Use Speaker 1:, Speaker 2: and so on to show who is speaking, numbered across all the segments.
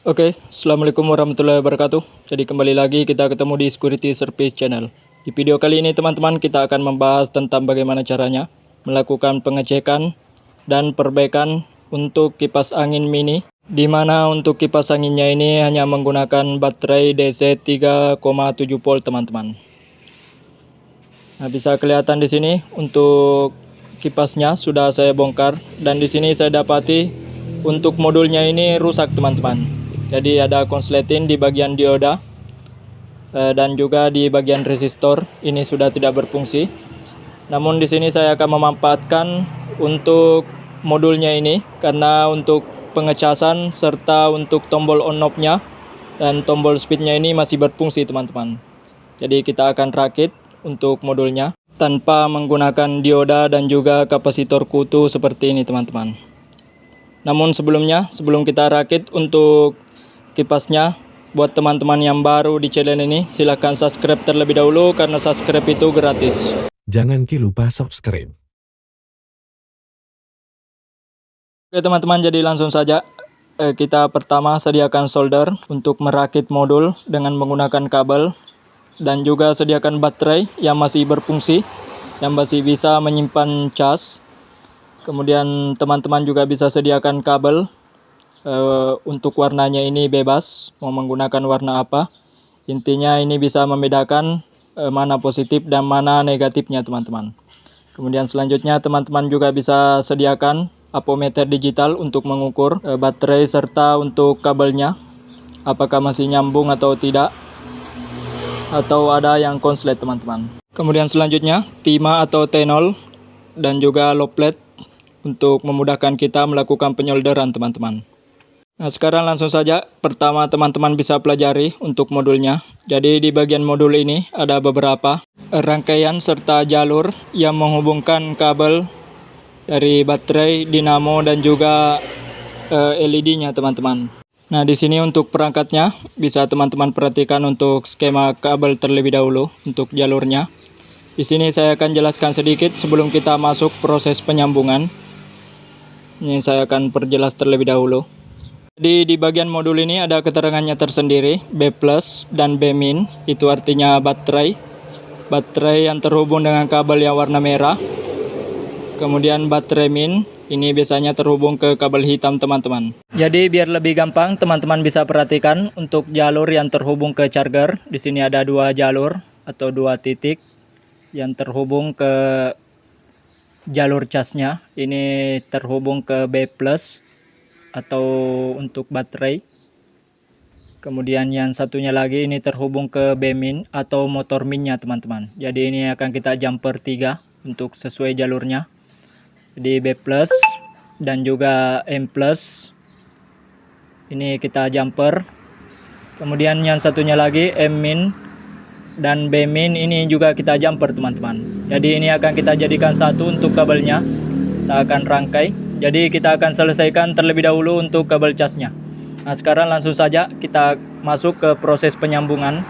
Speaker 1: Oke, Assalamualaikum warahmatullahi wabarakatuh. Jadi kembali lagi kita ketemu di Security Service Channel. Di video kali ini teman-teman kita akan membahas tentang bagaimana caranya melakukan pengecekan dan perbaikan untuk kipas angin mini, di mana untuk kipas anginnya ini hanya menggunakan baterai DC 3,7 volt teman-teman. Nah, bisa kelihatan di sini untuk kipasnya sudah saya bongkar, dan di sini saya dapati untuk modulnya ini rusak teman-teman. Jadi ada konsleting di bagian dioda dan juga di bagian resistor ini sudah tidak berfungsi. Namun di sini saya akan memanfaatkan untuk modulnya ini karena untuk pengecasan serta untuk tombol on off-nya dan tombol speed-nya ini masih berfungsi teman-teman. Jadi kita akan rakit untuk modulnya tanpa menggunakan dioda dan juga kapasitor kutu seperti ini teman-teman. Namun sebelum kita rakit untuk kipasnya, buat teman-teman yang baru di channel ini, silahkan subscribe terlebih dahulu karena subscribe itu gratis.
Speaker 2: Jangan lupa subscribe.
Speaker 1: Oke teman-teman, jadi langsung saja kita pertama sediakan solder untuk merakit modul dengan menggunakan kabel, dan juga sediakan baterai yang masih berfungsi, yang masih bisa menyimpan cas. Kemudian teman-teman juga bisa sediakan kabel. Untuk warnanya ini bebas, mau menggunakan warna apa. Intinya ini bisa membedakan mana positif dan mana negatifnya teman-teman. Kemudian selanjutnya teman-teman juga bisa sediakan ampermeter digital untuk mengukur baterai serta untuk kabelnya, apakah masih nyambung atau tidak, atau ada yang konslet teman-teman. Kemudian selanjutnya timah atau T0 dan juga low plate untuk memudahkan kita melakukan penyolderan teman-teman. Nah, sekarang langsung saja pertama teman-teman bisa pelajari untuk modulnya. Jadi di bagian modul ini ada beberapa rangkaian serta jalur yang menghubungkan kabel dari baterai, dinamo dan juga LED-nya teman-teman. Nah, di sini untuk perangkatnya bisa teman-teman perhatikan untuk skema kabel terlebih dahulu untuk jalurnya. Di sini saya akan jelaskan sedikit sebelum kita masuk proses penyambungan. Ini saya akan perjelas terlebih dahulu. Jadi di bagian modul ini ada keterangannya tersendiri, B+ dan B-, itu artinya baterai. Baterai yang terhubung dengan kabel yang warna merah. Kemudian baterai min, ini biasanya terhubung ke kabel hitam teman-teman. Jadi biar lebih gampang, teman-teman bisa perhatikan untuk jalur yang terhubung ke charger. Di sini ada dua jalur atau dua titik yang terhubung ke jalur casnya. Ini terhubung ke B+ atau untuk baterai. Kemudian yang satunya lagi ini terhubung ke B- atau motor minnya teman-teman. Jadi ini akan kita jumper 3 untuk sesuai jalurnya. Jadi B+ dan juga M+, ini kita jumper. Kemudian yang satunya lagi M- dan B- ini juga kita jumper teman-teman. Jadi ini akan kita jadikan satu untuk kabelnya. Kita akan rangkai. Jadi kita akan selesaikan terlebih dahulu untuk kabel casnya. Nah, sekarang langsung saja kita masuk ke proses penyambungan.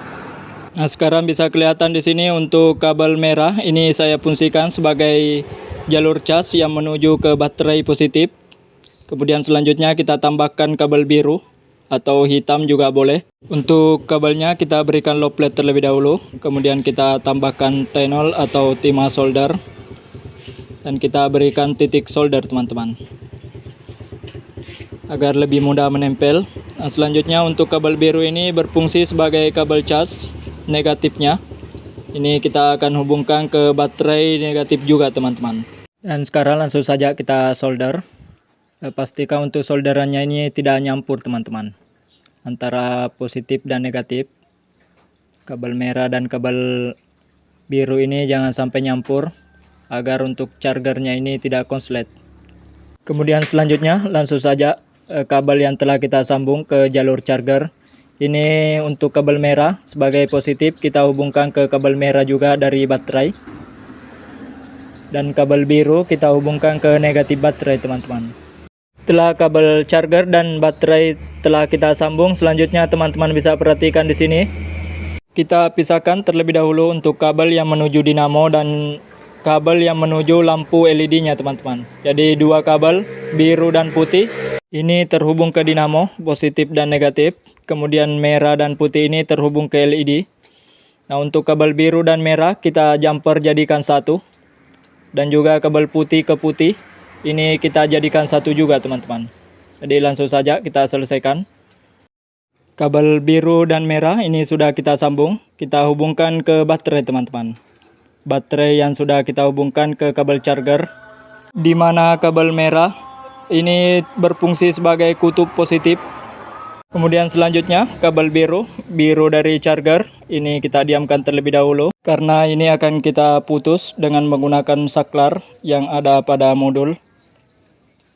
Speaker 1: Nah, sekarang bisa kelihatan di sini untuk kabel merah ini saya fungsikan sebagai jalur cas yang menuju ke baterai positif. Kemudian selanjutnya kita tambahkan kabel biru atau hitam juga boleh. Untuk kabelnya kita berikan low plate terlebih dahulu. Kemudian kita tambahkan T0 atau timah solder. Dan kita berikan titik solder teman-teman agar lebih mudah menempel. Nah, selanjutnya untuk kabel biru ini berfungsi sebagai kabel cas negatifnya. Ini kita akan hubungkan ke baterai negatif juga teman-teman. Dan sekarang langsung saja kita solder. Pastikan untuk solderannya ini tidak nyampur teman-teman antara positif dan negatif. Kabel merah dan kabel biru ini jangan sampai nyampur agar untuk chargernya ini tidak konslet. Kemudian selanjutnya langsung saja kabel yang telah kita sambung ke jalur charger. Ini untuk kabel merah sebagai positif kita hubungkan ke kabel merah juga dari baterai. Dan kabel biru kita hubungkan ke negatif baterai teman-teman. Setelah kabel charger dan baterai telah kita sambung, selanjutnya teman-teman bisa perhatikan di sini. Kita pisahkan terlebih dahulu untuk kabel yang menuju dinamo dan kabel yang menuju lampu LED-nya teman-teman. Jadi dua kabel biru dan putih ini terhubung ke dinamo positif dan negatif. Kemudian merah dan putih ini terhubung ke LED. Nah, untuk kabel biru dan merah kita jumper jadikan satu. Dan juga kabel putih ke putih ini kita jadikan satu juga teman-teman. Jadi langsung saja kita selesaikan. Kabel biru dan merah ini sudah kita sambung. Kita hubungkan ke baterai teman-teman. Baterai yang sudah kita hubungkan ke kabel charger, di mana kabel merah ini berfungsi sebagai kutub positif. Kemudian selanjutnya kabel biru dari charger ini kita diamkan terlebih dahulu karena ini akan kita putus dengan menggunakan saklar yang ada pada modul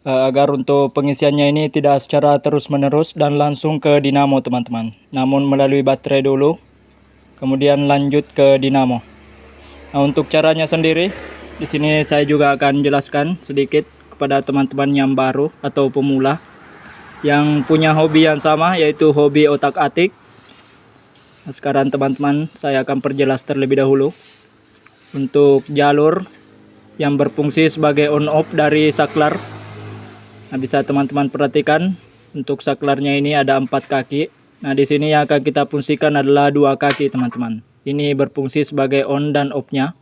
Speaker 1: agar untuk pengisiannya ini tidak secara terus-menerus dan langsung ke dinamo teman-teman, namun melalui baterai dulu kemudian lanjut ke dinamo. Nah, untuk caranya sendiri, di sini saya juga akan jelaskan sedikit kepada teman-teman yang baru atau pemula yang punya hobi yang sama, yaitu hobi otak-atik. Nah, sekarang teman-teman saya akan perjelas terlebih dahulu untuk jalur yang berfungsi sebagai on-off dari saklar. Nah, bisa teman-teman perhatikan untuk saklarnya ini ada 4 kaki. Nah, di sini yang akan kita fungsikan adalah 2 kaki teman-teman. Ini berfungsi sebagai on dan off-nya.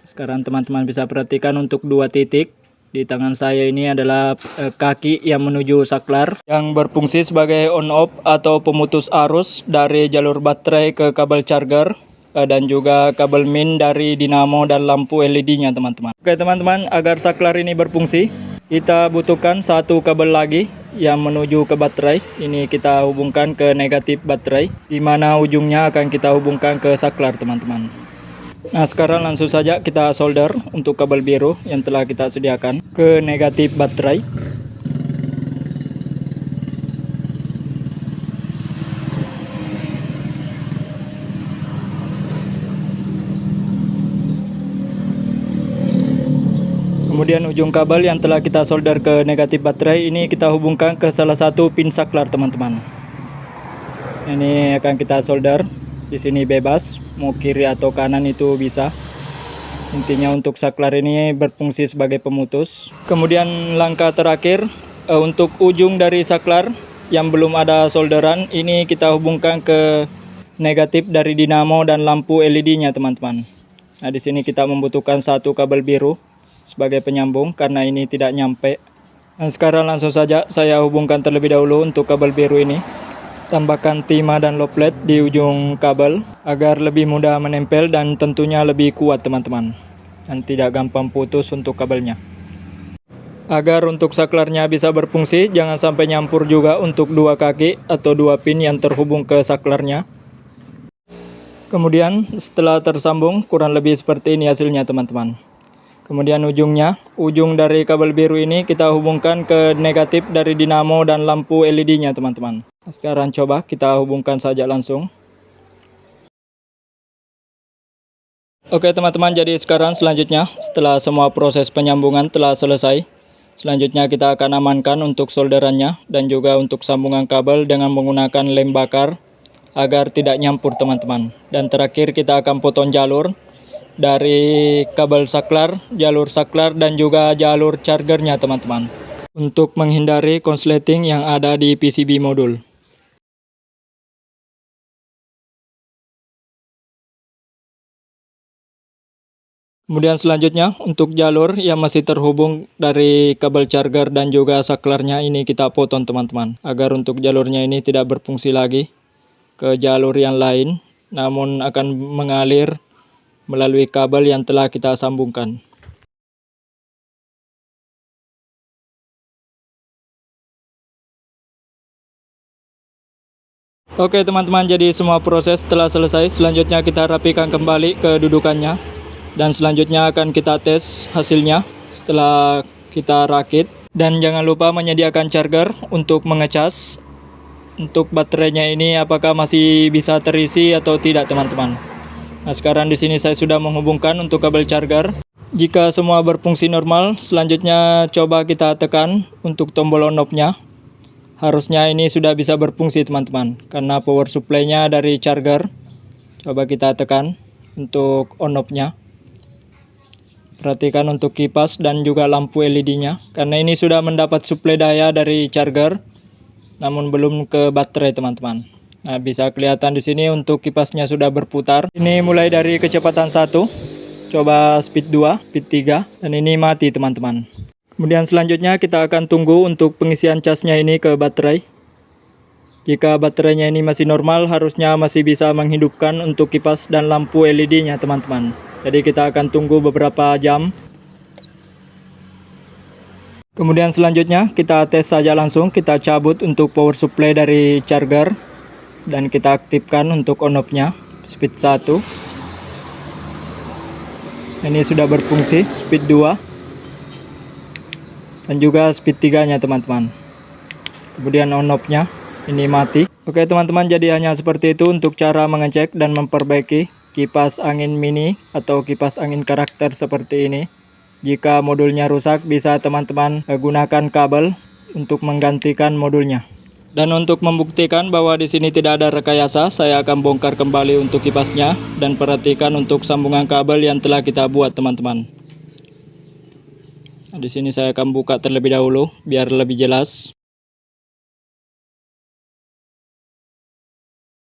Speaker 1: Sekarang teman-teman bisa perhatikan untuk 2 titik di tangan saya ini adalah kaki yang menuju saklar yang berfungsi sebagai on-off atau pemutus arus dari jalur baterai ke kabel charger dan juga kabel min dari dinamo dan lampu LED-nya teman-teman. Oke teman-teman, agar saklar ini berfungsi kita butuhkan satu kabel lagi yang menuju ke baterai. Ini kita hubungkan ke negatif baterai, di mana ujungnya akan kita hubungkan ke saklar teman-teman. Nah, sekarang langsung saja kita solder untuk kabel biru yang telah kita sediakan ke negatif baterai. Kemudian ujung kabel yang telah kita solder ke negatif baterai ini kita hubungkan ke salah satu pin saklar teman-teman. Ini akan kita solder. Di sini bebas, mau kiri atau kanan itu bisa. Intinya untuk saklar ini berfungsi sebagai pemutus. Kemudian langkah terakhir untuk ujung dari saklar yang belum ada solderan ini kita hubungkan ke negatif dari dinamo dan lampu LED-nya teman-teman. Nah, di sini kita membutuhkan satu kabel biru sebagai penyambung karena ini tidak nyampe. Dan sekarang langsung saja saya hubungkan terlebih dahulu untuk kabel biru ini. Tambahkan timah dan loplet di ujung kabel agar lebih mudah menempel dan tentunya lebih kuat teman-teman, dan tidak gampang putus untuk kabelnya. Agar untuk saklarnya bisa berfungsi, jangan sampai nyampur juga untuk 2 kaki atau 2 pin yang terhubung ke saklarnya. Kemudian setelah tersambung kurang lebih seperti ini hasilnya teman-teman. Kemudian ujung dari kabel biru ini kita hubungkan ke negatif dari dinamo dan lampu LED-nya teman-teman. Sekarang coba kita hubungkan saja langsung. Oke teman-teman, jadi sekarang selanjutnya setelah semua proses penyambungan telah selesai, selanjutnya kita akan amankan untuk solderannya dan juga untuk sambungan kabel dengan menggunakan lem bakar agar tidak nyampur teman-teman. Dan terakhir kita akan potong jalur dari kabel saklar, jalur saklar dan juga jalur chargernya teman-teman, untuk menghindari konsleting yang ada di PCB modul. Kemudian selanjutnya untuk jalur yang masih terhubung dari kabel charger dan juga saklarnya ini kita potong teman-teman, agar untuk jalurnya ini tidak berfungsi lagi ke jalur yang lain, namun akan mengalir melalui kabel yang telah kita sambungkan. Oke teman-teman, jadi semua proses telah selesai. Selanjutnya kita rapikan kembali kedudukannya dan selanjutnya akan kita tes hasilnya setelah kita rakit. Dan jangan lupa menyediakan charger untuk mengecas untuk baterainya ini apakah masih bisa terisi atau tidak teman-teman. Nah, sekarang di sini saya sudah menghubungkan untuk kabel charger. Jika semua berfungsi normal, selanjutnya coba kita tekan untuk tombol on off-nya. Harusnya ini sudah bisa berfungsi teman-teman, karena power supply-nya dari charger. Coba kita tekan. untuk on-off-nya. Perhatikan untuk kipas dan juga lampu LED-nya, karena ini sudah mendapat suplai daya dari charger, namun belum ke baterai teman-teman. Nah, bisa kelihatan di sini untuk kipasnya sudah berputar. Ini mulai dari kecepatan 1, coba speed 2, speed 3, dan ini mati teman-teman. Kemudian selanjutnya kita akan tunggu untuk pengisian casnya ini ke baterai. Jika baterainya ini masih normal, harusnya masih bisa menghidupkan untuk kipas dan lampu LED-nya teman-teman. Jadi kita akan tunggu beberapa jam. Kemudian selanjutnya kita tes saja langsung, kita cabut untuk power supply dari charger. Dan kita aktifkan untuk on-off-nya, speed 1. Ini sudah berfungsi, speed 2. Dan juga speed 3-nya teman-teman. Kemudian on-off-nya. Ini mati. Oke teman-teman, jadi hanya seperti itu untuk cara mengecek dan memperbaiki kipas angin mini atau kipas angin karakter seperti ini. Jika modulnya rusak, bisa teman-teman gunakan kabel untuk menggantikan modulnya. Dan untuk membuktikan bahwa di sini tidak ada rekayasa, saya akan bongkar kembali untuk kipasnya dan perhatikan untuk sambungan kabel yang telah kita buat teman-teman. Nah, di sini saya akan buka terlebih dahulu biar lebih jelas.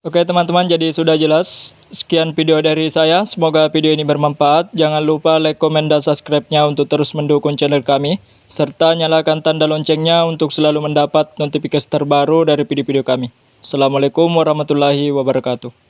Speaker 1: Oke teman-teman, jadi sudah jelas. Sekian video dari saya, semoga video ini bermanfaat. Jangan lupa like, komen, dan subscribe-nya untuk terus mendukung channel kami. Serta nyalakan tanda loncengnya untuk selalu mendapat notifikasi terbaru dari video-video kami. Assalamualaikum warahmatullahi wabarakatuh.